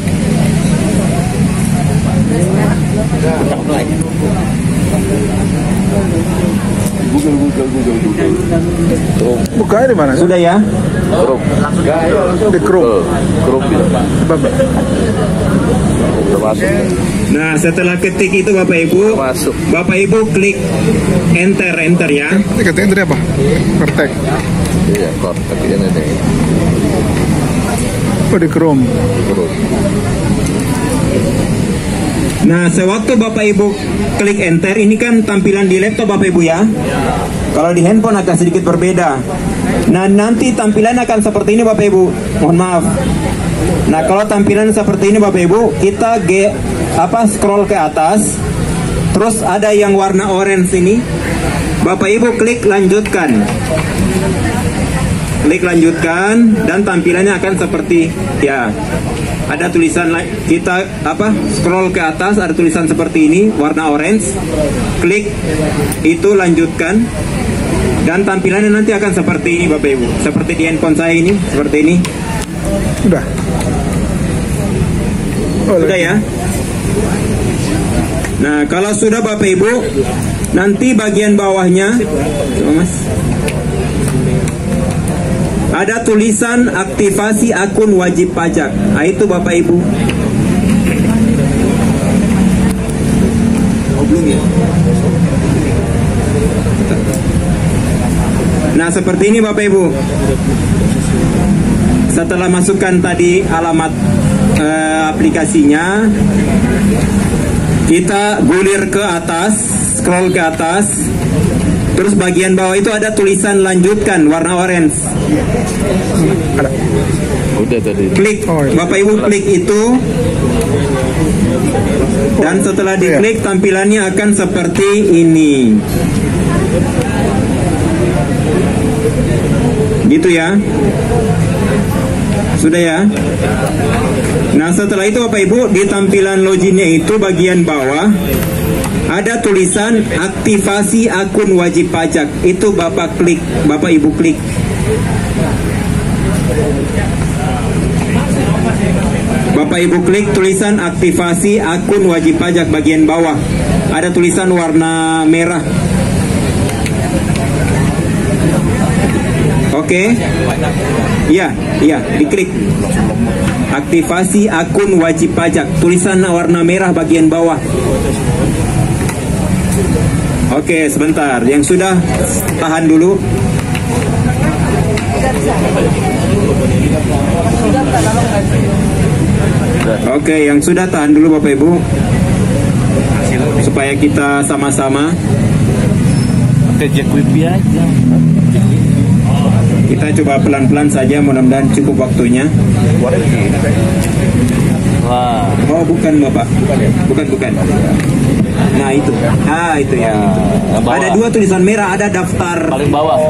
Bukanya di mana? Sudah ya? Di Chrome. Nah, setelah ketik itu Bapak Ibu, Bapak Ibu klik enter ya. Ini enter apa? Cortex. Iya, Cortex ini deh. Oh, di Chrome. Nah, sewaktu Bapak Ibu klik enter, ini kan tampilan di laptop Bapak Ibu ya. Kalau di handphone agak sedikit berbeda. Nah, nanti tampilan akan seperti ini Bapak Ibu. Mohon maaf. Nah, kalau tampilan seperti ini Bapak Ibu, kita scroll ke atas. Terus ada yang warna orange ini. Bapak Ibu klik lanjutkan. Klik lanjutkan dan tampilannya akan seperti ya. Ada tulisan, kita scroll ke atas, ada tulisan seperti ini warna orange. Klik itu lanjutkan dan tampilannya nanti akan seperti ini Bapak Ibu. Seperti di handphone saya ini, seperti ini. Udah. Sudah ya. Nah, kalau sudah Bapak Ibu, nanti bagian bawahnya, Mas, ada tulisan aktivasi akun wajib pajak. Nah, itu Bapak Ibu. Oh, belum ya? Nah, seperti ini Bapak Ibu. Setelah masukkan tadi alamat aplikasinya, kita gulir ke atas, scroll ke atas. Terus bagian bawah itu ada tulisan lanjutkan warna orange. Udah tadi. Klik, Bapak Ibu klik itu. Dan setelah diklik tampilannya akan seperti ini. Gitu ya. Sudah ya. Nah, setelah itu Bapak Ibu, di tampilan loginnya itu bagian bawah ada tulisan aktivasi akun wajib pajak. Itu Bapak Ibu klik. Bapak Ibu klik tulisan aktivasi akun wajib pajak bagian bawah. Ada tulisan warna merah. Oke. Iya, diklik. Aktivasi akun wajib pajak. Tulisan warna merah bagian bawah. Oke, sebentar. Yang sudah tahan dulu. Oke, yang sudah tahan dulu Bapak Ibu. Supaya kita sama-sama. Jack Wipi aja. Kita coba pelan-pelan saja, mudah-mudahan cukup waktunya. Wah. Oh, bukan Bapak. Bukan. Nah, itu. Itu ya. Ada dua tulisan merah, ada daftar. Paling bawah.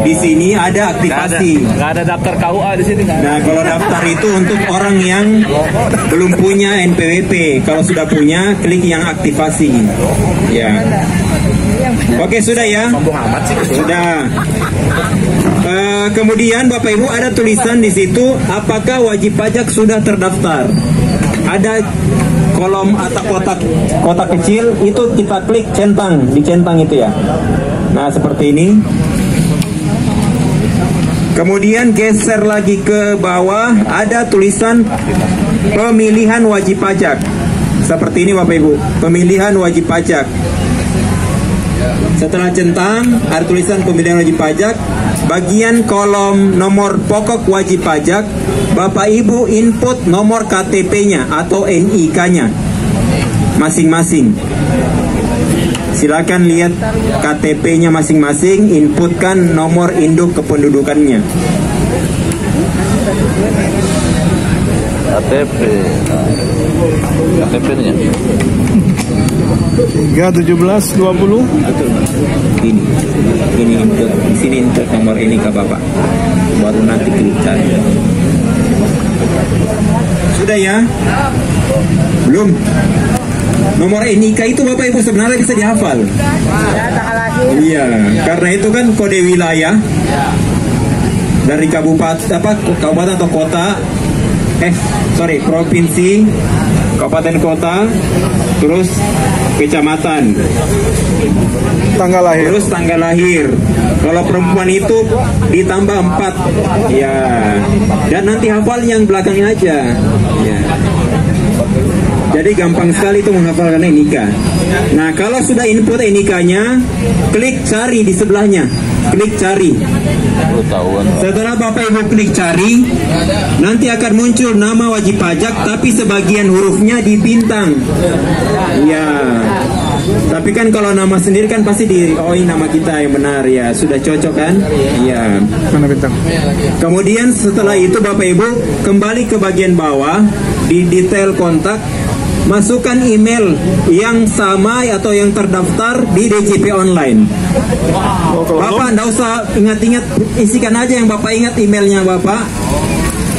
Di sini ada aktivasi. Nggak ada daftar KUA di sini. Nah, kalau daftar itu untuk orang yang belum punya NPWP. Kalau sudah punya, klik yang aktivasi. Ya. Oke, sudah ya. Sudah. Kemudian Bapak Ibu ada tulisan di situ, apakah wajib pajak sudah terdaftar? Ada kolom atau kotak kecil, itu kita klik centang, dicentang itu ya. Nah, seperti ini. Kemudian geser lagi ke bawah, ada tulisan pemilihan wajib pajak. Seperti ini Bapak Ibu, pemilihan wajib pajak. Setelah centang, ada tulisan pemilihan wajib pajak. Bagian kolom nomor pokok wajib pajak, Bapak Ibu input nomor KTP-nya atau NIK-nya masing-masing. Silakan lihat KTP-nya masing-masing, inputkan nomor induk kependudukannya. KTP-nya 31720. Ini input, di sini input nomor ini ke Bapak. Baru nanti klik cari. Sudah ya? Belum? Nomor NIK itu Bapak Ibu sebenarnya bisa dihafal. Iya, karena itu kan kode wilayah dari kabupaten atau kota provinsi, kabupaten kota, terus kecamatan, Tanggal lahir. terus tanggal lahir. Kalau perempuan itu ditambah 4, ya. Dan nanti hafal yang belakangnya aja, ya. Jadi gampang sekali itu menghafalkan NIK. Nah, kalau sudah input NIK-nya, klik cari di sebelahnya. Klik cari. Setelah Bapak Ibu klik cari, nanti akan muncul nama wajib pajak, tapi sebagian hurufnya dibintang. Ya. Tapi kan kalau nama sendiri kan pasti ini nama kita yang benar, ya. Sudah cocok kan? Iya. Mana bintang? Kemudian setelah itu Bapak Ibu kembali ke bagian bawah di detail kontak, masukkan email yang sama atau yang terdaftar di DJP online. Bapak enggak usah ingat-ingat, isikan aja yang Bapak ingat emailnya Bapak.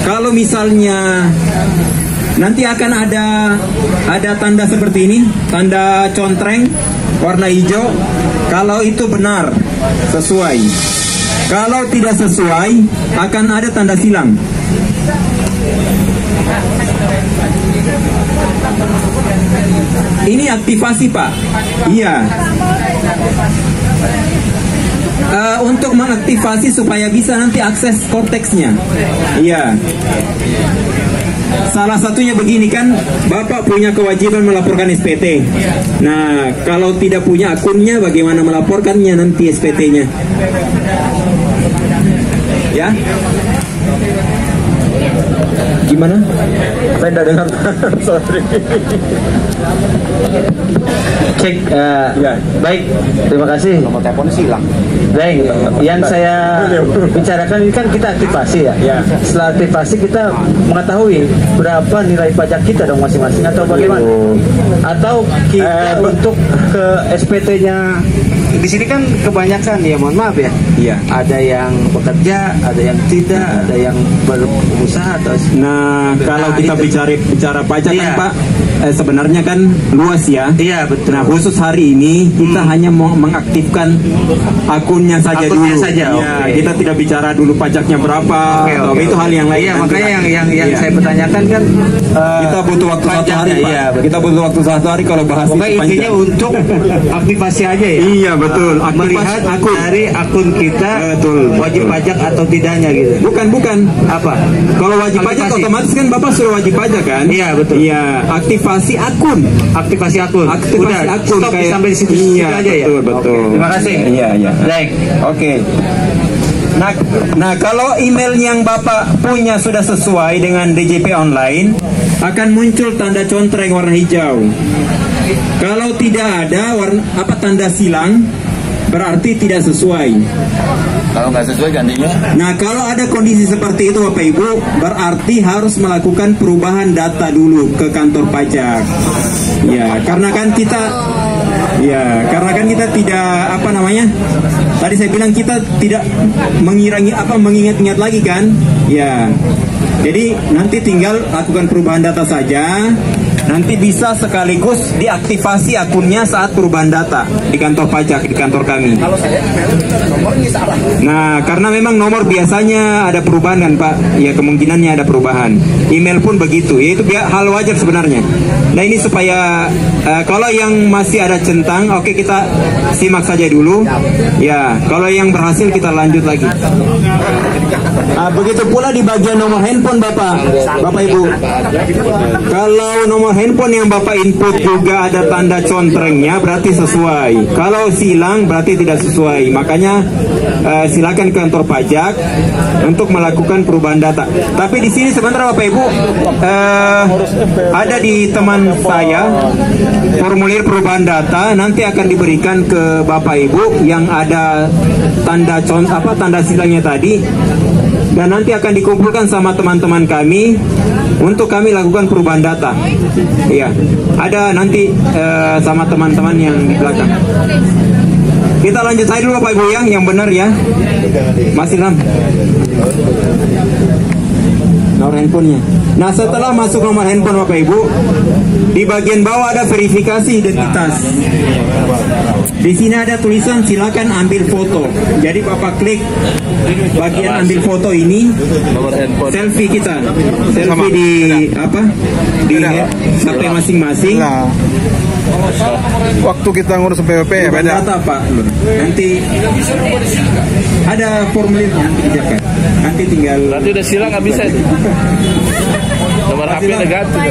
Kalau misalnya nanti akan ada tanda seperti ini, tanda contreng warna hijau. Kalau itu benar, sesuai. Kalau tidak sesuai, akan ada tanda silang. Ini aktivasi, Pak. Iya. Untuk mengaktifasi supaya bisa nanti akses korteksnya. Iya. Salah satunya begini kan, Bapak punya kewajiban melaporkan SPT. Nah, kalau tidak punya akunnya, bagaimana melaporkannya nanti SPT-nya? Ya. Gimana? Saya tidak dengar. Sorry. Cek, ya. Baik, terima kasih. Nomor teleponnya hilang. Baik, yang saya bicarakan ini kan kita aktivasi ya. Setelah aktivasi kita mengetahui berapa nilai pajak kita dong masing-masing atau bagaimana? Atau kita untuk ke SPT-nya di sini kan kebanyakan ya, mohon maaf ya. Iya. Ada yang bekerja, ada yang tidak, ada yang berusaha atau. Nah, kalau kita bicara pajak kan Pak, sebenarnya kan luas ya. Iya betul. Nah, khusus hari ini kita hanya mau mengaktifkan akunnya saja dulu. Saja. Ya, kita tidak bicara dulu pajaknya berapa. Itu hal yang lain. Iya, makanya yang saya pertanyakan kan kita butuh waktu 1 hari, Pak. Iya, kita butuh waktu 1 hari kalau bahas itu panjang. Intinya untuk aktivasi aja ya. Iya betul. Melihat akun dari akun kita, betul, wajib pajak atau tidaknya gitu. Bukan. Apa? Kalau wajib pajak otomatis kan Bapak sudah wajib pajak kan? Iya betul. Iya, aktivasi akun. Udah, akun stop kayak, sampai di situ aja ya. Betul. Terima kasih. Iya. Baik. Oke. Nah, kalau email yang Bapak punya sudah sesuai dengan DJP online, akan muncul tanda contreng warna hijau. Kalau tidak ada tanda silang, berarti tidak sesuai. Kalau nggak sesuai gantinya? Nah, kalau ada kondisi seperti itu Bapak Ibu, berarti harus melakukan perubahan data dulu ke kantor pajak. Ya, karena kan kita tidak tadi saya bilang kita tidak mengingat-ingat lagi kan? Ya. Jadi nanti tinggal lakukan perubahan data saja. Nanti bisa sekaligus diaktifasi akunnya saat perubahan data di kantor pajak, di kantor kami. Nah, karena memang nomor biasanya ada perubahan kan Pak, ya kemungkinannya ada perubahan. Email pun begitu, ya itu hal wajar sebenarnya. Nah ini supaya kalau yang masih ada centang, oke kita simak saja dulu. Ya, kalau yang berhasil kita lanjut lagi. Begitu pula di bagian nomor handphone Bapak Ibu. Kalau nomor handphone yang Bapak input juga ada tanda contrengnya, berarti sesuai. Kalau silang berarti tidak sesuai. Makanya silakan ke kantor pajak untuk melakukan perubahan data. Tapi di sini sebentar Bapak Ibu, ada di teman saya formulir perubahan data, nanti akan diberikan ke Bapak Ibu yang ada tanda silangnya tadi, dan nanti akan dikumpulkan sama teman-teman kami untuk kami lakukan perubahan data. Iya, ada nanti sama teman-teman yang di belakang. Kita lanjut saja dulu Bapak Ibu yang benar ya. Masih 6. nomor handphonenya. Nah, setelah masuk nomor handphone Bapak Ibu, di bagian bawah ada verifikasi identitas. Di sini ada tulisan silakan ambil foto. Jadi Bapak klik bagian ambil foto ini, selfie kita, selfie di apa? Di HP masing-masing. Waktu kita ngurus PPP ya beda. Data Pak, nanti ada formulirnya nanti dijakan. Nanti tinggal. Nanti udah silang nggak bisa itu. Nomor HP negatif.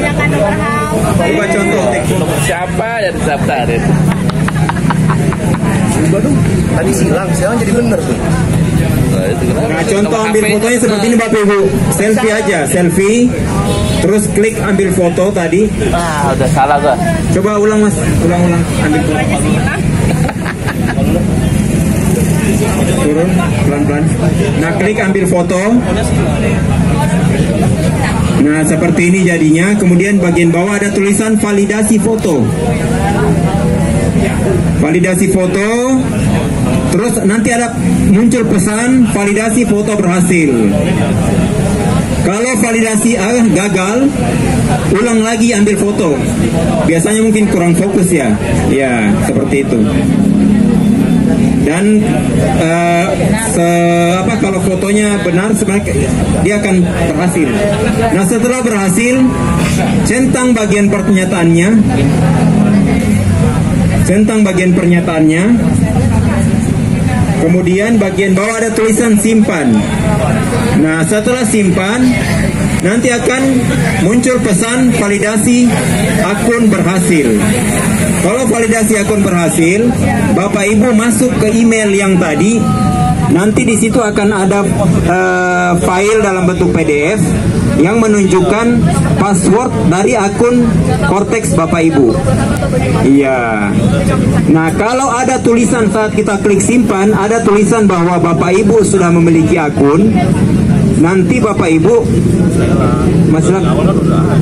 Coba contoh nomor siapa ya didaftarin. Tadi silang jadi bener tuh. Nah, contoh ambil fotonya seperti ini Bapak Ibu. Selfie aja, selfie. Terus klik ambil foto tadi. Ah, udah salah gua. Coba ulang Mas, ulang ambil foto. Turun pelan-pelan. Nah, klik ambil foto. Nah, seperti ini jadinya. Kemudian bagian bawah ada tulisan validasi foto. Validasi foto. Terus nanti ada muncul pesan validasi foto berhasil. Kalau validasi gagal, ulang lagi ambil foto. Biasanya mungkin kurang fokus ya. Ya, seperti itu. Dan kalau fotonya benar sebenarnya dia akan berhasil. Nah, setelah berhasil, centang bagian pernyataannya. Centang bagian pernyataannya. Kemudian bagian bawah ada tulisan simpan. Nah, setelah simpan, nanti akan muncul pesan validasi akun berhasil. Kalau validasi akun berhasil, Bapak Ibu masuk ke email yang tadi. Nanti di situ akan ada file dalam bentuk PDF yang menunjukkan password dari akun Cortex Bapak Ibu. Iya. Nah, kalau ada tulisan saat kita klik simpan, ada tulisan bahwa Bapak Ibu sudah memiliki akun, nanti Bapak Ibu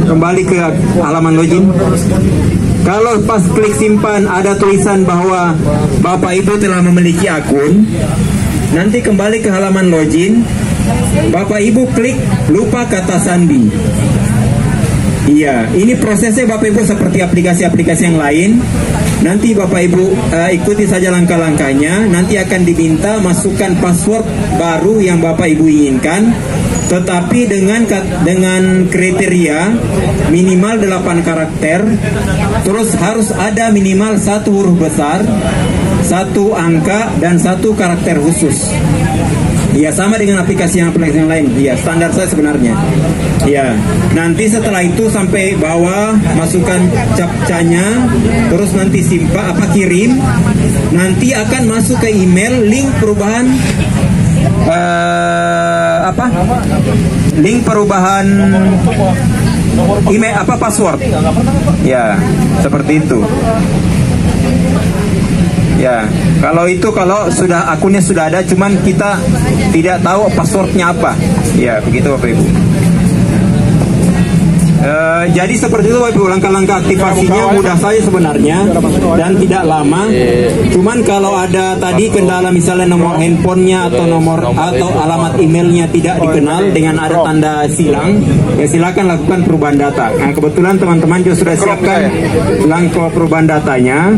kembali ke halaman login. Kalau pas klik simpan ada tulisan bahwa Bapak Ibu telah memiliki akun, nanti kembali ke halaman login, Bapak Ibu klik lupa kata sandi. Iya, ini prosesnya Bapak Ibu seperti aplikasi-aplikasi yang lain. Nanti Bapak Ibu ikuti saja langkah-langkahnya. Nanti akan diminta masukkan password baru yang Bapak Ibu inginkan, tetapi dengan kriteria minimal 8 karakter. Terus harus ada minimal 1 huruf besar, 1 angka, dan 1 karakter khusus. Ya, sama dengan aplikasi yang lain. Ya, standar saya sebenarnya. Ya, nanti setelah itu sampai bawah masukkan captcha-nya, terus nanti kirim. Nanti akan masuk ke email link perubahan link perubahan email password. Ya, seperti itu. Ya, kalau sudah akunnya sudah ada, cuman kita tidak tahu passwordnya apa. Ya, begitu Bapak Ibu. Jadi seperti itu Bapak Ibu, langkah-langkah aktivasinya mudah saja sebenarnya dan tidak lama. Cuman kalau ada tadi kendala misalnya nomor handphonenya atau alamat emailnya tidak dikenal dengan ada tanda silang, ya silakan lakukan perubahan data. Nah, kebetulan teman-teman juga sudah siapkan langkah perubahan datanya.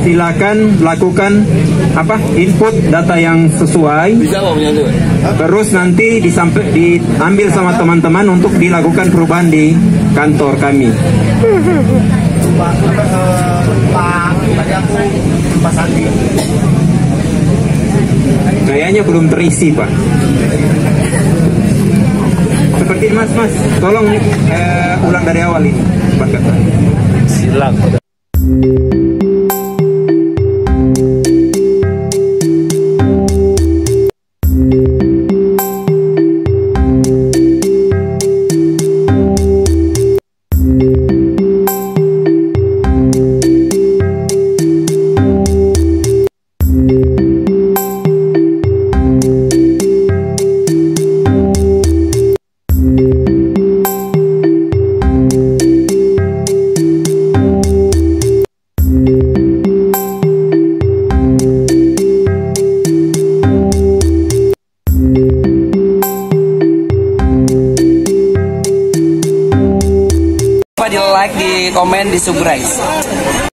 Silakan lakukan input data yang sesuai. Terus nanti diambil sama teman-teman untuk dilakukan perubahan di kantor kami. Kayaknya belum terisi, Pak. Seperti Mas, tolong ulang dari awal ini. Silang. like, di komen, di subscribe.